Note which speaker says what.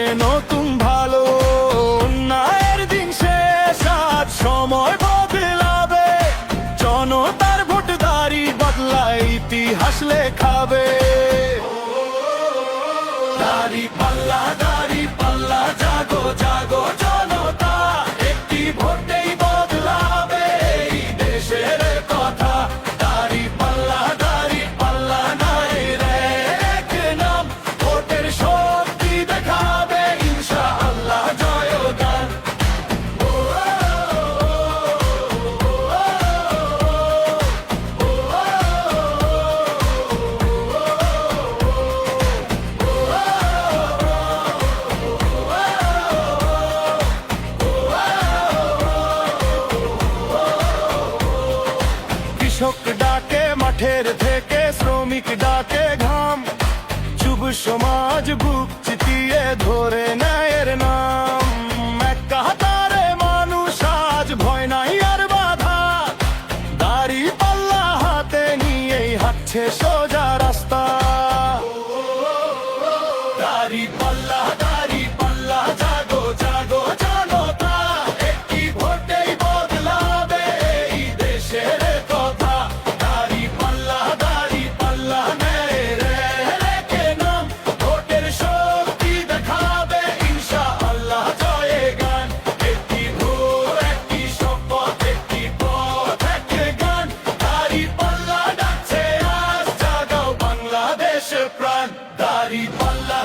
Speaker 1: আসবে নতুন ভালো উন্নয়নের দিন শেষ, আজ সময় বদলাবে, জনতার ভোট দাঁড়ি বদলায় ইতিহাস লেখাবে। দাড়ি পাল্লা জাগো জাগো জনতা, একটি ভোটেই বদলাবে এই দেশের কথা। দাড়ি পাল্লা নাই রে এক নাম, ভোটের শক্তি দেখাবে ইনশাআল্লাহ জয়গান। কৃষক ডাকে মাঠের থেকে, শ্রমিক ডাকে ঘাম, যুব সমাজ বুক চিতিয়ে ধরে ন্যায়ের নাম। এক কাতারে মানুষ আজ ভয় নাই আর বাধা, দাড়ি পাল্লা হাতে নিয়েই হাঁটছে সোজা রাস্তা। দাড়ি পাল্লা জাগো জাগো জনতা, একটি ভোটেই বদলাবে এই দেশের কথা। দাড়ি পাল্লা নেয় রে এক নাম, ভোটের শক্তি দেখাবে ইনশাআল্লাহ জয়গান। একটি ভোট, একটি শপথ, একটি পথ, এক গান। দাড়ি পাল্লা ডাকছে আজ, জাগাও বাংলাদেশ প্রাণ। দাড়ি পাল্লা